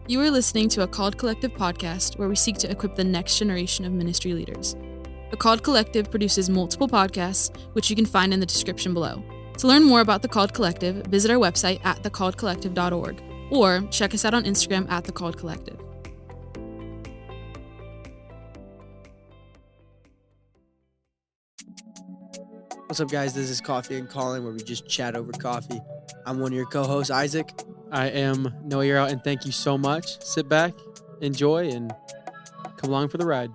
You are listening to a Called Collective podcast where we seek to equip the next generation of ministry leaders. The Called Collective produces multiple podcasts, which you can find in the description below. To learn more about the Called Collective, visit our website at thecalledcollective.org or check us out on Instagram at The Called Collective. What's up, guys? This is Coffee and Calling, where we just chat over coffee. I'm one of your co-hosts, Isaac. I am Noah Yearout, and thank you so much. Sit back, enjoy, and come along for the ride.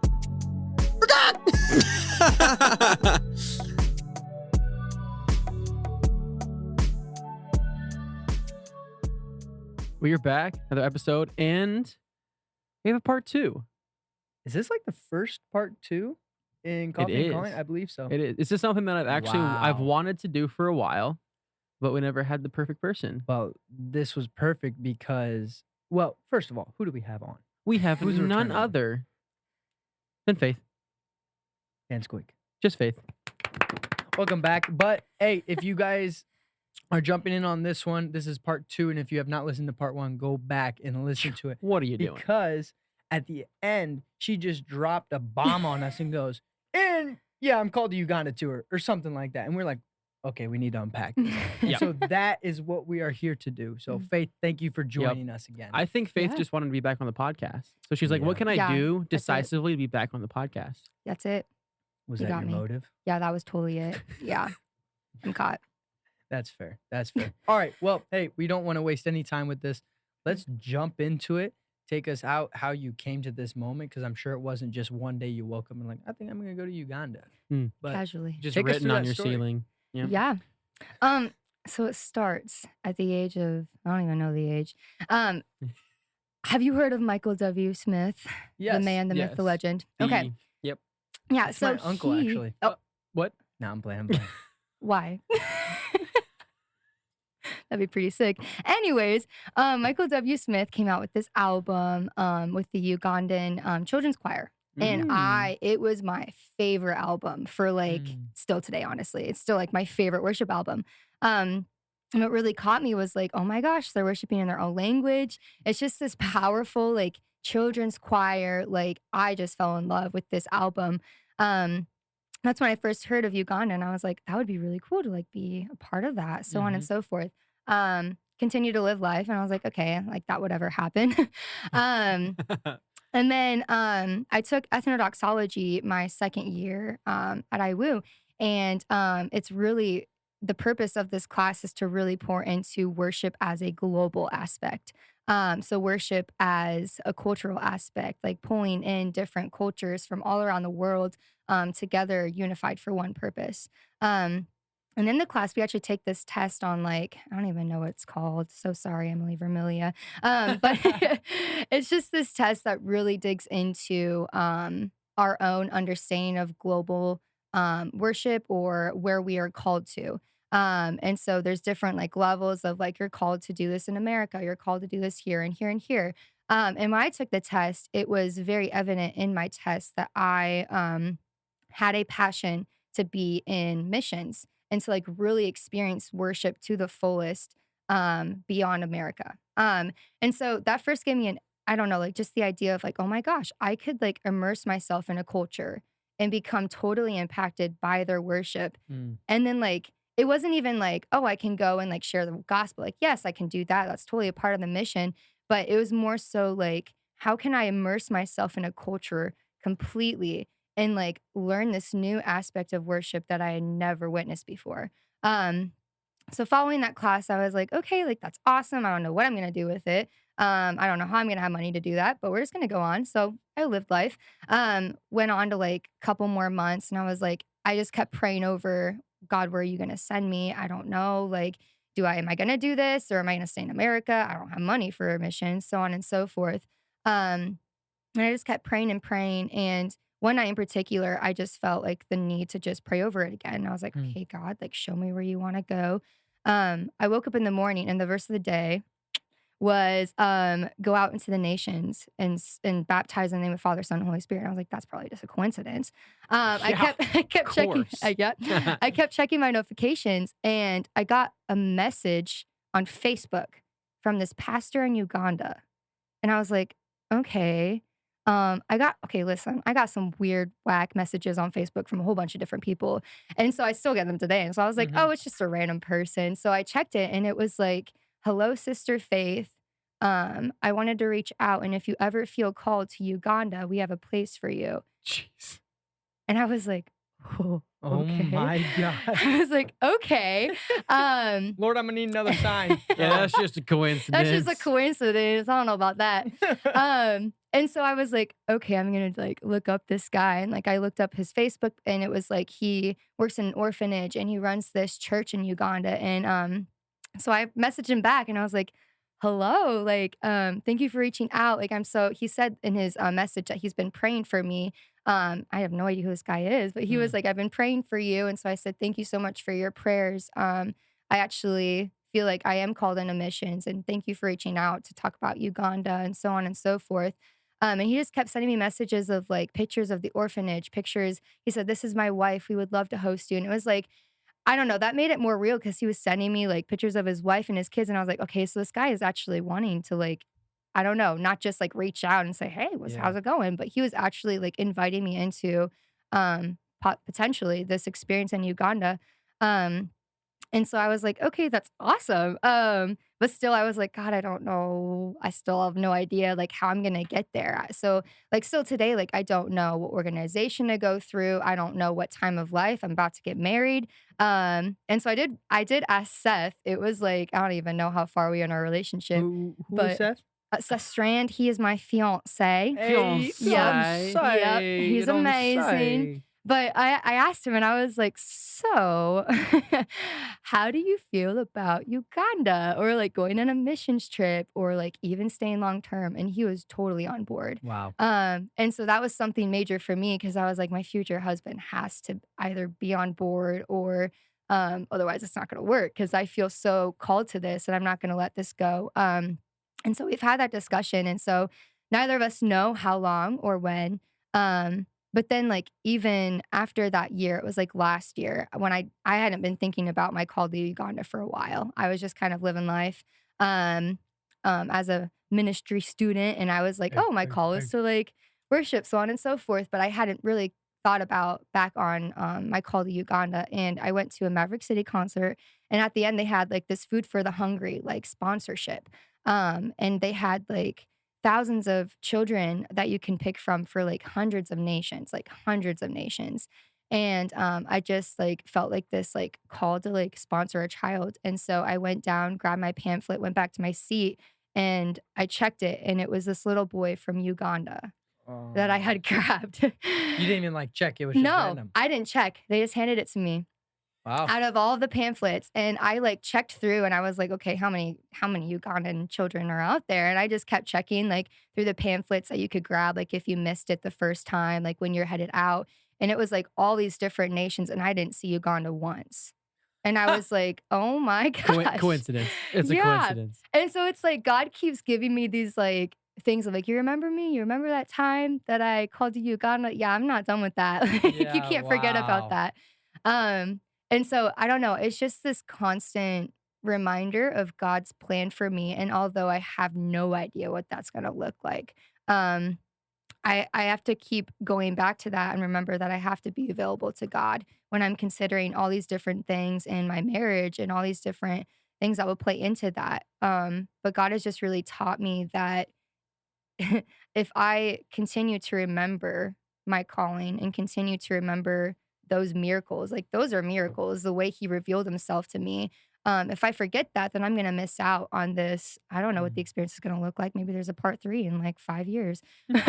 We are back, another episode, and we have a part 2. Is this like the first part 2 in Coffee and Calling? is. I believe so. It is. It's just something that I've Wow. wanted to do for a while, but we never had the perfect person. Well, this was perfect because, well, first of all, who do we have on? We have Who's none returning? other than Faith. And Squeak. Just Faith. Welcome back. But hey, if you guys are jumping in on this one, this is part 2. And if you have not listened to part 1, go back and listen to it. What are you doing? Because at the end, she just dropped a bomb on us and goes, and yeah, I'm called to Uganda tour or something like that. And we're like, okay, we need to unpack this. And Yeah. So that is what we are here to do. So Faith, thank you for joining us again. I think Faith Yeah. just wanted to be back on the podcast. So she's like, Yeah. what can I Yeah, do that's it. decisively to be back on the podcast? That's it. Was You that got your me. motive? Yeah, that was totally it. Yeah. I'm caught. That's fair. That's fair. All right. Well, hey, we don't want to waste any time with this. Let's jump into it. Take us out how you came to this moment, because I'm sure it wasn't just one day you woke up and like, I think I'm going to go to Uganda. Hmm. But Casually. Just Take us written through on that your story. ceiling. Yeah. Yeah. So it starts at the age of, I don't even know the age. Have you heard of Michael W. Smith? yes, The man, the myth, the yes. legend. Okay. Yep. Yeah. That's So my uncle, he- actually. Oh, What? No, I'm playing. I'm playing. why? That'd be pretty sick. Anyways, Michael W. Smith came out with this album with the Ugandan children's choir. And it was my favorite album for still today, honestly. It's still like my favorite worship album. And what really caught me was like, oh my gosh, they're worshiping in their own language. It's just this powerful like children's choir. Like I just fell in love with this album. That's when I first heard of Uganda, and I was like, that would be really cool to like be a part of that, so on and so forth. Continue to live life, and I was like, okay, like that would ever happen. And then I took ethnodoxology my second year at IWU, and it's really the purpose of this class is to really pour into worship as a global aspect. So worship as a cultural aspect, like pulling in different cultures from all around the world together, unified for one purpose. And in the class, we actually take this test on I don't even know what it's called. So sorry, Emily Vermilia. But it's just this test that really digs into our own understanding of global worship or where we are called to. And so there's different levels of you're called to do this in America, you're called to do this here and here and here. And when I took the test, it was very evident in my test that I had a passion to be in missions and to really experience worship to the fullest beyond America. And so that first gave me I don't know, just the idea of oh my gosh, I could immerse myself in a culture and become totally impacted by their worship. And then it wasn't even oh, I can go and share the gospel. Yes, I can do that. That's totally a part of the mission. But it was more so how can I immerse myself in a culture completely and learn this new aspect of worship that I had never witnessed before. So following that class, I was like, okay, that's awesome. I don't know what I'm going to do with it. I don't know how I'm going to have money to do that, but we're just going to go on. So I lived life, went on to a couple more months. And I was I just kept praying over God, where are you going to send me? I don't know. Am I going to do this or am I going to stay in America? I don't have money for a mission, so on and so forth. And I just kept praying and praying. And one night in particular, I just felt the need to just pray over it again. And I was like, okay, God, show me where you want to go. I woke up in the morning and the verse of the day was go out into the nations and baptize in the name of Father, Son, and Holy Spirit. And I was like, that's probably just a coincidence. I kept checking. I kept checking my notifications, and I got a message on Facebook from this pastor in Uganda. And I was like, okay. Listen, I got some weird whack messages on Facebook from a whole bunch of different people. And so I still get them today. And so I was like, Mhm. oh, it's just a random person. So I checked it and it was like, hello, Sister Faith. I wanted to reach out. And if you ever feel called to Uganda, we have a place for you. Jeez. And I was like, oh, Oh okay. my God. I was like, okay. Lord, I'm gonna need another sign. Yeah, that's just a coincidence. That's just a coincidence. I don't know about that. And so I was like, okay, I'm gonna like look up this guy. And like I looked up his Facebook and it was like he works in an orphanage and he runs this church in Uganda. And so I messaged him back and I was like, hello, like, thank you for reaching out. Like he said in his message that he's been praying for me. I have no idea who this guy is, but he was like, I've been praying for you. And so I said, thank you so much for your prayers. I actually feel like I am called into missions and thank you for reaching out to talk about Uganda and so on and so forth. And he just kept sending me messages of like pictures of the orphanage, pictures. He said, this is my wife. We would love to host you. And it was like, I don't know, that made it more real because he was sending me like pictures of his wife and his kids. And I was like, okay, so this guy is actually wanting to like, I don't know, not just like reach out and say, hey, how's it going? But he was actually like inviting me into potentially this experience in Uganda. And so I was like, okay, that's awesome. But still I was like, God, I don't know. I still have no idea like how I'm gonna get there. So like still today, like I don't know what organization to go through. I don't know what time of life I'm about to get married. And so I did ask Seth. It was like, I don't even know how far we are in our relationship. Who is But Seth? Seth Strand, he is my fiance. Fiancé. Yep, he's amazing. But I asked him and I was like, so how do you feel about Uganda or like going on a missions trip or like even staying long term? And he was totally on board. Wow. And so that was something major for me because I was like, my future husband has to either be on board or otherwise it's not going to work because I feel so called to this and I'm not going to let this go. And so we've had that discussion. And so neither of us know how long or when. But then like even after that year, it was like last year when I hadn't been thinking about my call to Uganda for a while. I was just kind of living life as a ministry student. And I was like, oh, my call is to like worship, so on and so forth. But I hadn't really thought about back on my call to Uganda. And I went to a Maverick City concert. And at the end, they had like this Food for the Hungry, like sponsorship. And they had like thousands of children that you can pick from for like hundreds of nations. And I just like felt like this like call to like sponsor a child. And so I went down, grabbed my pamphlet, went back to my seat, and I checked it. And it was this little boy from Uganda that I had grabbed. You didn't even like check. It was just random. I didn't check. They just handed it to me. Wow. Out of all of the pamphlets. And I like checked through and I was like, okay, how many Ugandan children are out there? And I just kept checking like through the pamphlets that you could grab, like if you missed it the first time, like when you're headed out. And it was like all these different nations and I didn't see Uganda once. And I was like, oh my gosh. Coincidence. It's a coincidence. And so it's like God keeps giving me these like things of like, you remember me? You remember that time that I called you Uganda? Yeah, I'm not done with that. You can't forget about that. And so I don't know, it's just this constant reminder of God's plan for me. And although I have no idea what that's going to look like, I have to keep going back to that and remember that I have to be available to God when I'm considering all these different things in my marriage and all these different things that will play into that. But God has just really taught me that if I continue to remember my calling and continue to remember those miracles, like those are miracles, the way he revealed himself to me. If I forget that, then I'm going to miss out on this. I don't know what the experience is going to look like. Maybe there's a part 3 in like 5 years. But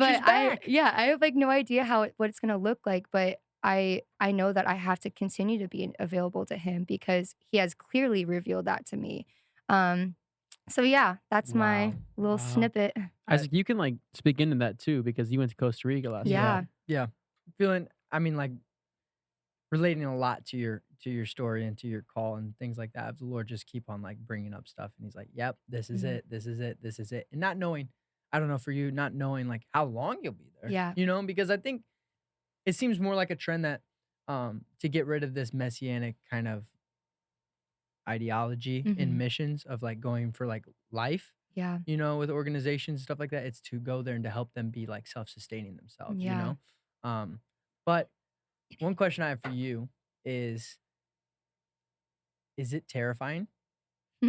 I have like no idea what it's going to look like. But I know that I have to continue to be available to him because he has clearly revealed that to me. So yeah, that's my little snippet. Isaac, you can like speak into that too because you went to Costa Rica last year. Yeah. Feeling, I mean, like relating a lot to your story and to your call and things like that. The Lord just keep on like bringing up stuff, and he's like, "Yep, this is it, this is it, this is it," and not knowing, I don't know for you, not knowing like how long you'll be there. Yeah, you know, because I think it seems more like a trend that to get rid of this messianic kind of ideology in missions of like going for like life. Yeah. with organizations, stuff like that. It's to go there and to help them be like self-sustaining themselves, Yeah. But one question I have for you is it terrifying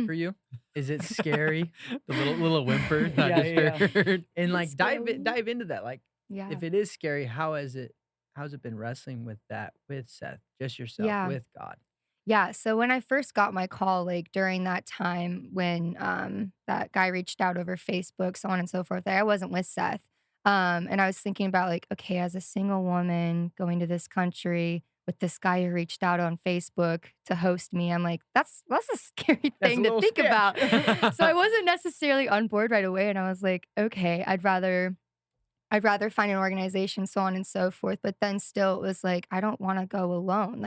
for you? Is it scary? The little whimper that I Yeah, just heard. And It's like scary. dive into that. Like Yeah. if it is scary, how's it been wrestling with that with Seth, just yourself, Yeah. with God? Yeah. So when I first got my call, like during that time when that guy reached out over Facebook, so on and so forth, I wasn't with Seth. And I was thinking about like, okay, as a single woman going to this country with this guy who reached out on Facebook to host me, I'm like, that's a scary That's a thing to little think sketch. about. So I wasn't necessarily on board right away. And I was like, okay, I'd rather find an organization, so on and so forth. But then still, it was like, I don't want to go alone.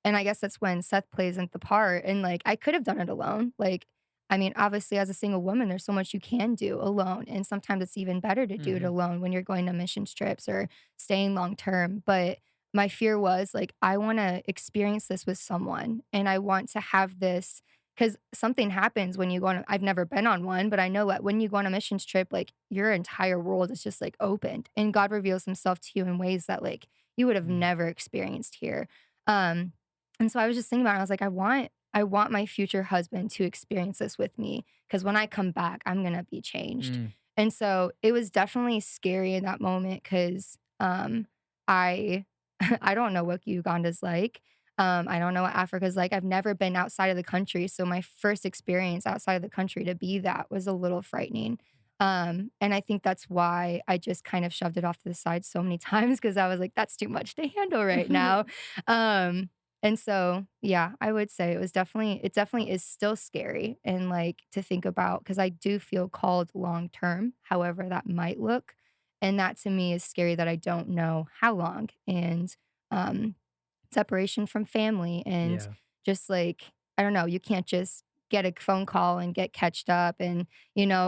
And I guess that's when Seth plays into the part. And like, I could have done it alone. Like, I mean, obviously, as a single woman, there's so much you can do alone. And sometimes it's even better to do it Mhm. alone when you're going to missions trips or staying long term. But my fear was like, I want to experience this with someone and I want to have this because something happens when you go on. I've never been on one, but I know that when you go on a missions trip, like your entire world is just like opened and God reveals himself to you in ways that like you would have Mm. never experienced here. Um, and so I was just thinking about it. I was like, I want my future husband to experience this with me because when I come back, I'm gonna be changed. Mm. And so it was definitely scary in that moment because I I don't know what Uganda's like. I don't know what Africa's like. I've never been outside of the country. So my first experience outside of the country to be that was a little frightening. And I think that's why I just kind of shoved it off to the side so many times because I was like, that's too much to handle right now. And so, yeah, I would say it definitely is still scary and like to think about because I do feel called long term, however that might look. And that to me is scary that I don't know how long. And um, separation from family and Yeah. just like, I don't know, you can't just get a phone call and get catched up and,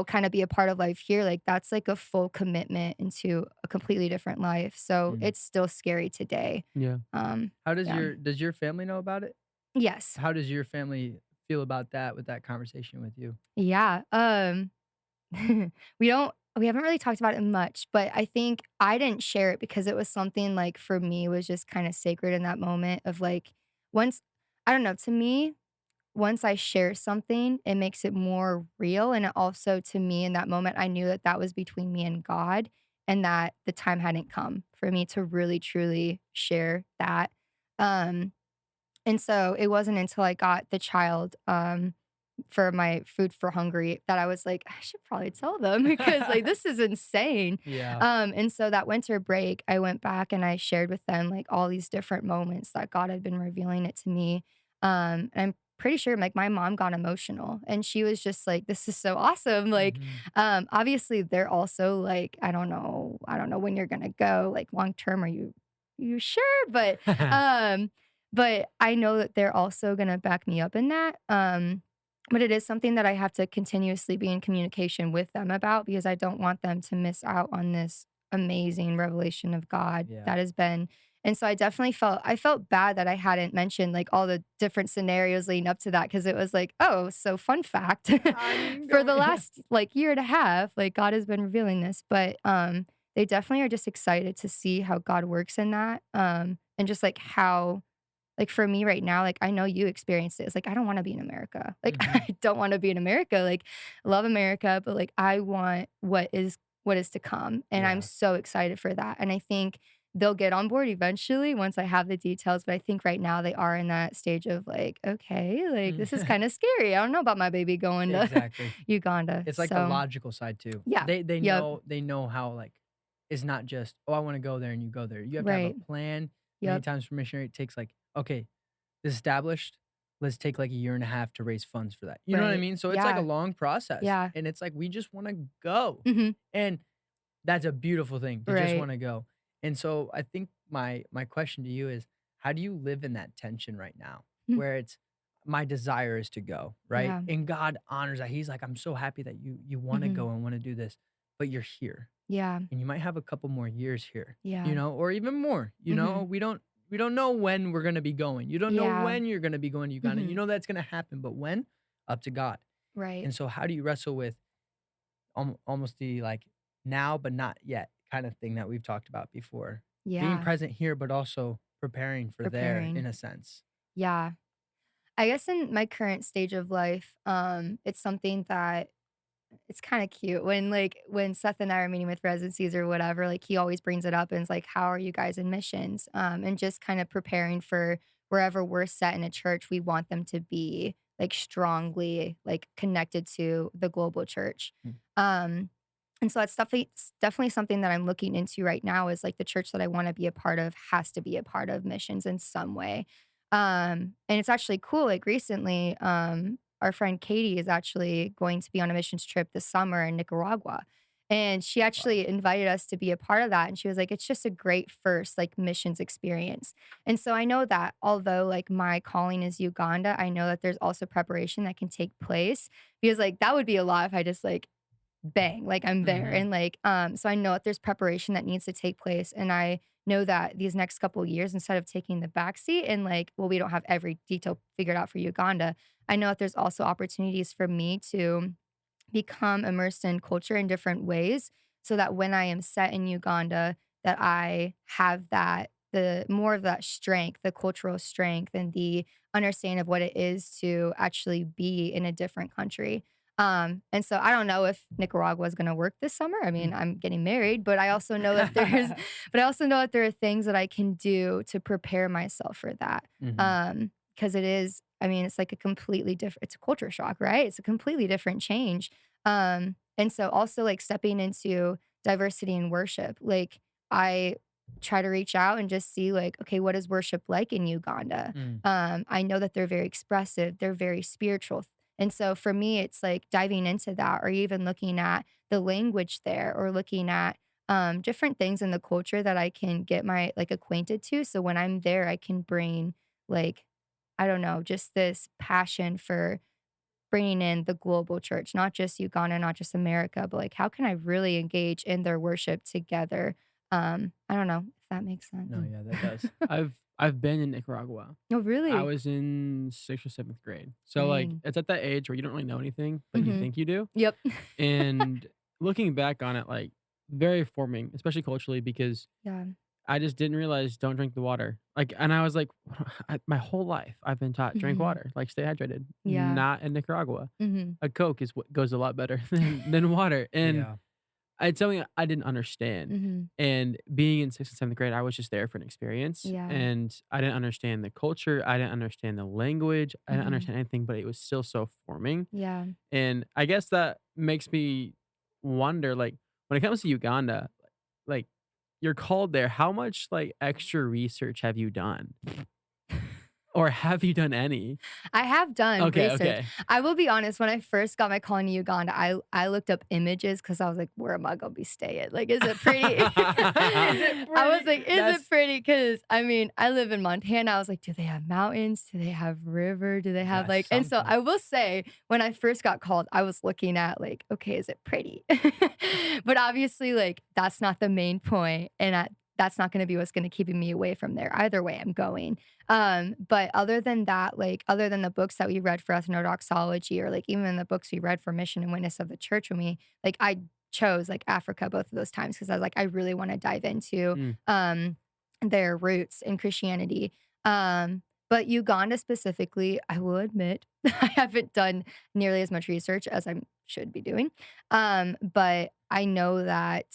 kind of be a part of life here. Like that's like a full commitment into a completely different life. So Mm. it's still scary today. Yeah. How does Yeah. does your family know about it? Yes. How does your family feel about that with that conversation with you? Yeah. We haven't really talked about it much, but I think I didn't share it because it was something like for me was just kind of sacred in that moment of like once I don't know, to me, once I share something, it makes it more real and it also to me in that moment I knew that that was between me and God and that the time hadn't come for me to really truly share that. Um and so it wasn't until I got the child for my food for hungry that I was like, I should probably tell them because like this is insane. Yeah. And so that winter break, I went back and I shared with them like all these different moments that God had been revealing it to me. And I'm pretty sure like my mom got emotional and she was just like, this is so awesome. Like, Mhm. obviously they're also like, I don't know when you're gonna go, like long term, are you sure? But I know that they're also gonna back me up in that. But it is something that I have to continuously be in communication with them about because I don't want them to miss out on this amazing revelation of God Yeah. that has been. And so I felt bad that I hadn't mentioned like all the different scenarios leading up to that because it was like, oh, so fun fact I'm for the going- last like year and a half, like God has been revealing this. But they definitely are just excited to see how God works in that. And just like how like for me right now, like I know you experienced it. It's like I don't want to be in America. Like Mhm. I don't want to be in America. Like I love America, but like I want what is to come. And I'm Yeah. so excited for that. And I think they'll get on board eventually once I have the details. But I think right now they are in that stage of like, okay, like this is kind of scary. I don't know about my baby going to Exactly. Uganda. It's like the So logical side too. yeah. They Yep. know how like it's not just, oh, I want to go there and you go there. You have to have Right. a plan. Many Yep. times for missionary, it takes like, okay, this is established. Let's take like a year and a half to raise funds for that. You know what I Right. mean? So it's like a Yeah. long process. Yeah. And it's like we just want to go. Hmm. And that's a beautiful thing to just Right. want to go. And so I think my question to you is how do you live in that tension right now Mm. where it's my desire is to go, right? Yeah. And God honors that. He's like, I'm so happy that you want to Hmm. go and want to do this, but you're here Yeah. and you might have a couple more years here, Yeah. or even more, Mhm. we don't know when we're going to be going. You don't know Yeah. when you're going to be going to Uganda. Mhm. You know that's going to happen, but when? Up to God. Right. And so how do you wrestle with almost the like now but not yet kind of thing that we've talked about before? Being Yeah. present here, but also preparing for there in Preparing. a sense. Yeah. I guess in my current stage of life, it's something that it's kind of cute when Seth and I are meeting with residencies or whatever, like he always brings it up and is like, how are you guys in missions? And just kind of preparing for wherever we're set in a church, we want them to be like strongly like connected to the global church. Mm. And so it's definitely something that I'm looking into right now is like the church that I want to be a part of has to be a part of missions in some way. And it's actually cool. Like recently, our friend Katie is actually going to be on a missions trip this summer in Nicaragua. And she Wow. actually invited us to be a part of that. And she was like, it's just a great first like missions experience. And so I know that although like my calling is Uganda, I know that there's also preparation that can take place because like that would be a lot if I just like bang, like I'm there. Mhm. And like, so I know that there's preparation that needs to take place. And I know that these next couple of years, instead of taking the backseat and like, well, we don't have every detail figured out for Uganda. I know that there's also opportunities for me to become immersed in culture in different ways so that when I am set in Uganda, that I have that the more of that strength, the cultural strength and the understanding of what it is to actually be in a different country. And so I don't know if Nicaragua is going to work this summer. I mean, I'm getting married, but I also know that but I also know that there are things that I can do to prepare myself for that. Mhm. Because it is, I mean, it's like a completely different, it's a culture shock, right? It's a completely different change. And so also like stepping into diversity in worship, like I try to reach out and just see like, okay, what is worship like in Uganda? Mm. I know that they're very expressive, they're very spiritual. And so for me, it's like diving into that or even looking at the language there or looking at different things in the culture that I can get my like acquainted to. So when I'm there, I can bring like, I don't know, just this passion for bringing in the global church, not just Uganda, not just America, but like how can I really engage in their worship together? I don't know if that makes sense. No, yeah, that does. I've been in Nicaragua. Oh, I really? was in 6th or 7th grade. So like Dang. it's at that age where you don't really know anything, but you Hmm. think you do. Yep. And looking back on it, like very forming, especially culturally, because Yeah. I just didn't realize don't drink the water. Like, and I was like, my whole life I've been taught drink Hmm. water, like stay hydrated. Yeah. Not in Nicaragua. Hmm. A Coke is what goes a lot better than water. And Yeah. it's something I didn't understand. Hmm. And being in 6th and 7th grade, I was just there for an experience. Yeah. And I didn't understand the culture. I didn't understand the language. I didn't Hmm. understand anything, but it was still so forming. Yeah. And I guess that makes me wonder, like, when it comes to Uganda, like, you're called there. How much, like, extra research have you done? Or have you done any? I have done Okay, research. okay. I will be honest, when I first got my call in Uganda, I looked up images because I was like, where am I gonna be staying? Like, is it pretty? Is it I was pretty? like, is That's it pretty? Because I mean, I live in Montana. I was like, do they have mountains? Do they have river? Do they have that's like, and so something. I will say, when I first got called, I was looking at like, okay, is it pretty? But obviously, like, that's not the main point, and that's not going to be what's going to keep me away from there. Either way, I'm going. But other than that, like other than the books that we read for ethnodoxology or like even the books we read for Mission and Witness of the Church when we like I chose like Africa both of those times because I was like, I really want to dive into Mm. their roots in Christianity. But Uganda specifically, I will admit, I haven't done nearly as much research as I should be doing. But I know that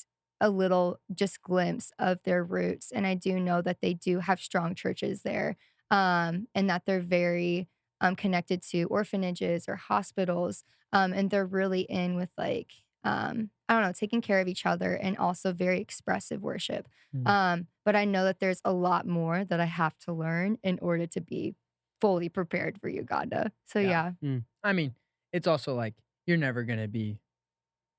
a little just glimpse of their roots. And I do know that they do have strong churches there and that they're very connected to orphanages or hospitals. And they're really in with like, I don't know, taking care of each other and also very expressive worship. Mm. But I know that there's a lot more that I have to learn in order to be fully prepared for Uganda. So Yeah. yeah. I mean, it's also like you're never gonna be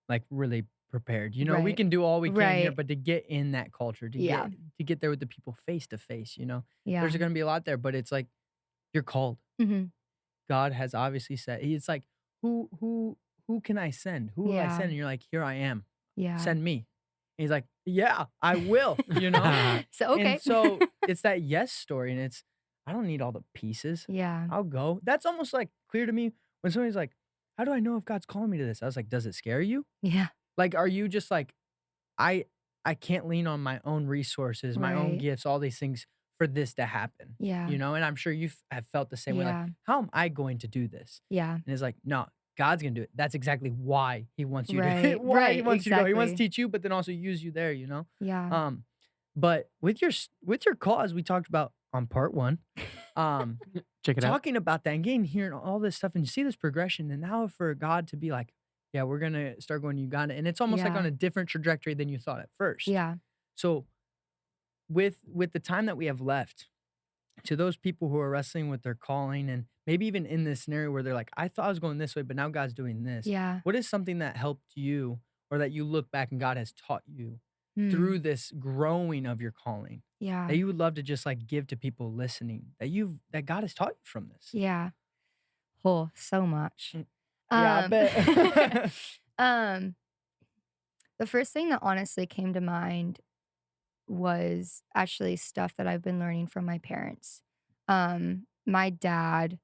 like really prepared. You know, we Right. can do all we can here, Right. but to get in that culture, Yeah. to get there with the people face to face, you know, Yeah. there's gonna be a lot there, but it's like you're called. Hmm. God has obviously said it's like who can I send? Who will I Yeah. send? And you're like, here I am. Yeah. Send me. And he's like, yeah, I will, you know? So okay. And so it's that yes story, and it's I don't need all the pieces. Yeah. I'll go. That's almost like clear to me when somebody's like, how do I know if God's calling me to this? I was like, does it scare you? Yeah. Like, are you just like, I can't lean on my own resources, my own Right. gifts, all these things for this to happen, Yeah. you know? And I'm sure you have felt the same way. Like, Yeah. how am I going to do this? Yeah. And it's like, no, God's gonna do it. That's exactly why He wants you to, Right. why He Right. wants you to go. He wants to Exactly. teach you, but then also use you there, you know? Yeah. But with your cause, we talked about on part 1, Check it out. talking about that and getting hearing all this stuff, and you see this progression, and now for God to be like, yeah, we're gonna start going to Uganda, and it's almost like Yeah. on a different trajectory than you thought at first. Yeah. So with the time that we have left, to those people who are wrestling with their calling, and maybe even in this scenario where they're like, I thought I was going this way, but now God's doing this. Yeah. What is something that helped you, or that you look back and God has taught you Hmm. through this growing of your calling, Yeah. that you would love to just like give to people listening, that God has taught you from this? Yeah. Oh, so much. Yeah, I Um, bet. the first thing that honestly came to mind was actually stuff that I've been learning from my parents. My dad,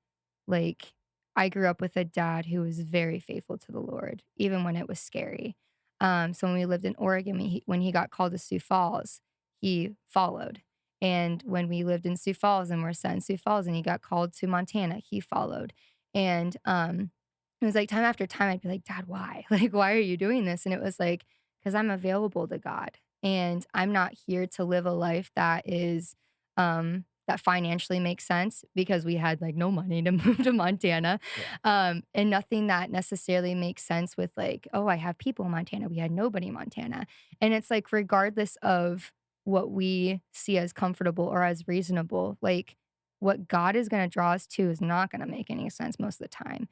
like, I grew up with a dad who was very faithful to the Lord, even when it was scary. So when we lived in Oregon, when he got called to Sioux Falls, he followed. And when we lived in Sioux Falls and were sent in Sioux Falls and he got called to Montana, he followed. And it was like time after time, I'd be like, Dad, why? Like, why are you doing this? And it was like, because I'm available to God. And I'm not here to live a life that is that financially makes sense, because we had like no money to move to Montana. And nothing that necessarily makes sense with like, oh, I have people in Montana. We had nobody in Montana. And it's like, regardless of what we see as comfortable or as reasonable, like what God is going to draw us to is not going to make any sense most of the time.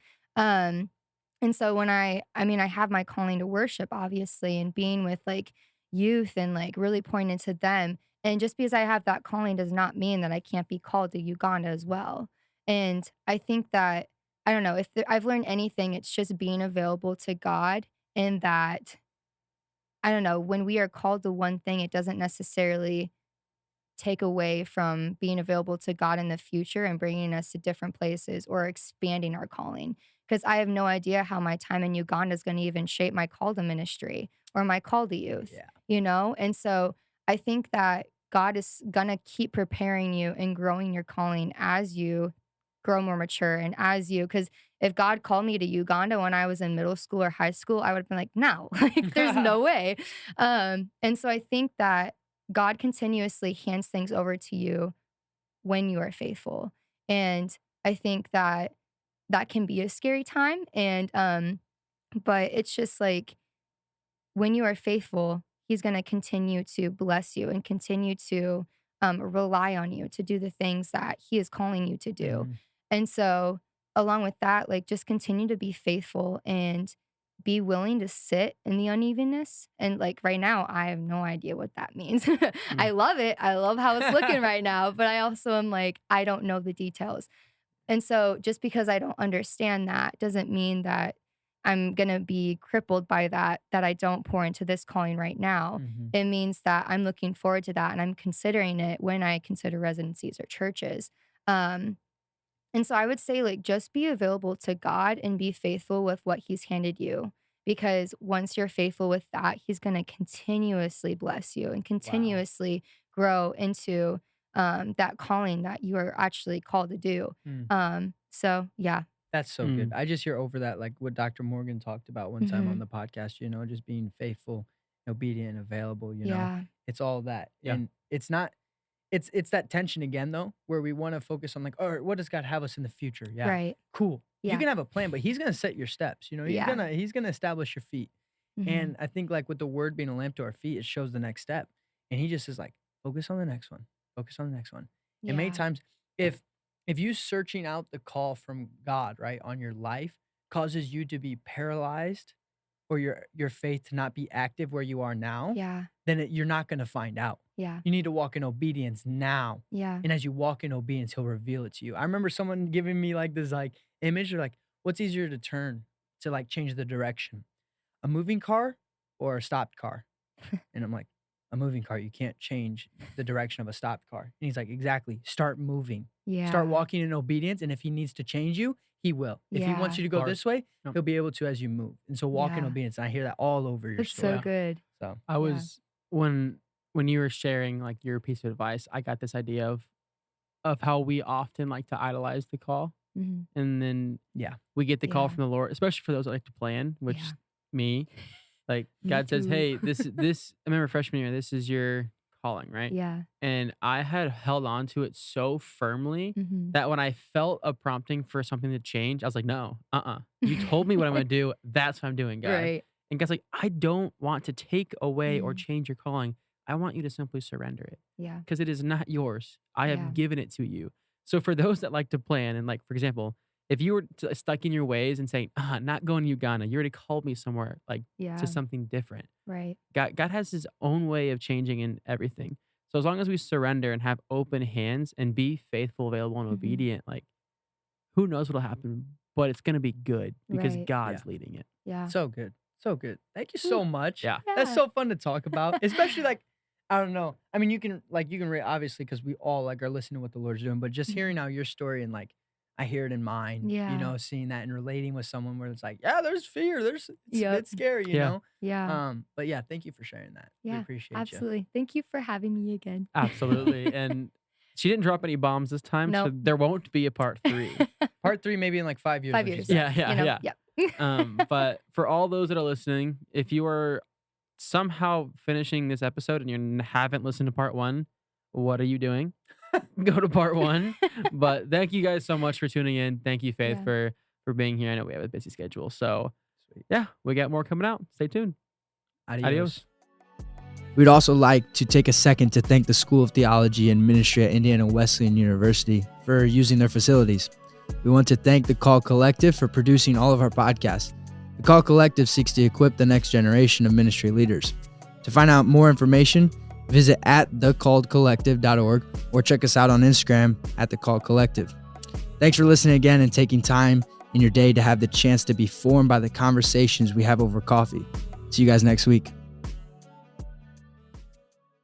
And so when I mean, I have my calling to worship, obviously, and being with like youth and like really pointing into them. And just because I have that calling does not mean that I can't be called to Uganda as well. And I think that, I don't know, if I've learned anything, it's just being available to God, and that, I don't know, when we are called to one thing, it doesn't necessarily take away from being available to God in the future and bringing us to different places or expanding our calling. Because I have no idea how my time in Uganda is going to even shape my call to ministry or my call to youth, Yeah. you know? And so I think that God is going to keep preparing you and growing your calling as you grow more mature, and as you, because if God called me to Uganda when I was in middle school or high school, I would have been like, no, like there's no way. And so I think that God continuously hands things over to you when you are faithful. And I think that that can be a scary time. And but it's just like, when you are faithful, he's going to continue to bless you and continue to rely on you to do the things that he is calling you to do. Mhm. And so along with that, like, just continue to be faithful and be willing to sit in the unevenness. And like right now, I have no idea what that means. I love it. I love how it's looking right now, but I also am like, I don't know the details. And so just because I don't understand that doesn't mean that I'm going to be crippled by that I don't pour into this calling right now. Mhm. It means that I'm looking forward to that and I'm considering it when I consider residencies or churches. And so I would say, like, just be available to God and be faithful with what he's handed you. Because once you're faithful with that, he's going to continuously bless you and Wow. continuously grow into that calling that you are actually called to do. So yeah. That's so good. I just hear over that, like what Dr. Morgan talked about one time on Mhm. the podcast, you know, just being faithful, obedient, available, you know, Yeah. it's all that. Yeah. And it's not, it's that tension again, though, where we want to focus on like, all right, what does God have us in the future? Yeah. Right. Cool. You Yeah. can have a plan, but he's going to set your steps, you know, Yeah. he's going to establish your feet. Mhm. And I think like with the word being a lamp to our feet, it shows the next step. And he just is like, focus on the next one, focus on the next one. And many Yeah. times, if you searching out the call from God, right, on your life causes you to be paralyzed, or your faith to not be active where you are now, Yeah. then you're not going to find out. Yeah. You need to walk in obedience now. Yeah. And as you walk in obedience, he'll reveal it to you. I remember someone giving me like this like image, or like, what's easier to turn to like change the direction? A moving car or a stopped car? And I'm like, a moving car, you can't change the direction of a stopped car. And he's like, exactly. Start moving. Yeah. Start walking in obedience. And if he needs to change you, he will. If he wants Yeah. you to go Bars. this way, Yep. he'll be able to as you move. And so walk in Yeah. obedience. And I hear that all over your That's story. so good. So I was when you were sharing like your piece of advice, I got this idea of how we often like to idolize the call, Mhm. and then Yeah. we get the call Yeah. from the Lord, especially for those that like to plan, which Yeah. me, like Me God says, too. hey, this I remember freshman year, this is your calling, right? Yeah. And I had held on to it so firmly Mhm. that when I felt a prompting for something to change, I was like, no, you told me what I'm gonna do. That's what I'm doing, God. Right. And God's like, I don't want to take away or Mm. change your calling. I want you to simply surrender it Yeah. because it is not yours. I have Yeah. given it to you. So for those that like to plan, and like, for example, if you were stuck in your ways and saying, not going to Uganda, you already called me somewhere like Yeah. to something different. Right. God has his own way of changing in everything. So as long as we surrender and have open hands and be faithful, available, and Mhm. obedient, like who knows what'll happen, but it's gonna be good because Right. God's leading it. Yeah. So good. So good. Thank you so much. Yeah. That's Yeah. so fun to talk about. Especially like, I don't know. I mean, you can obviously, because we all like are listening to what the Lord's doing, but just hearing out your story and like I hear it in mine, you Yeah. know, seeing that and relating with someone where it's like, yeah, there's fear. Yep. It's scary, you Yeah. know? Yeah. But yeah, thank you for sharing that. We Yeah. appreciate you. Absolutely. Thank you for having me again. Absolutely. And she didn't drop any bombs this time, so Nope. there won't be a part 3. Part 3, maybe in like 5 years. 5 when she years. said. Yeah, You know? yeah. Yep. But for all those that are listening, if you are somehow finishing this episode and you haven't listened to part 1, what are you doing? Go to part 1. But thank you guys so much for tuning in. Thank you, Faith, Yeah. for being here. I know we have a busy schedule. So yeah, we got more coming out. Stay tuned. Adios. We'd also like to take a second to thank the School of Theology and Ministry at Indiana Wesleyan University for using their facilities. We want to thank the Call Collective for producing all of our podcasts. The Call Collective seeks to equip the next generation of ministry leaders. To find out more information, visit at thecalledcollective.org or check us out on Instagram at The Called Collective. Thanks for listening again and taking time in your day to have the chance to be formed by the conversations we have over coffee. See you guys next week.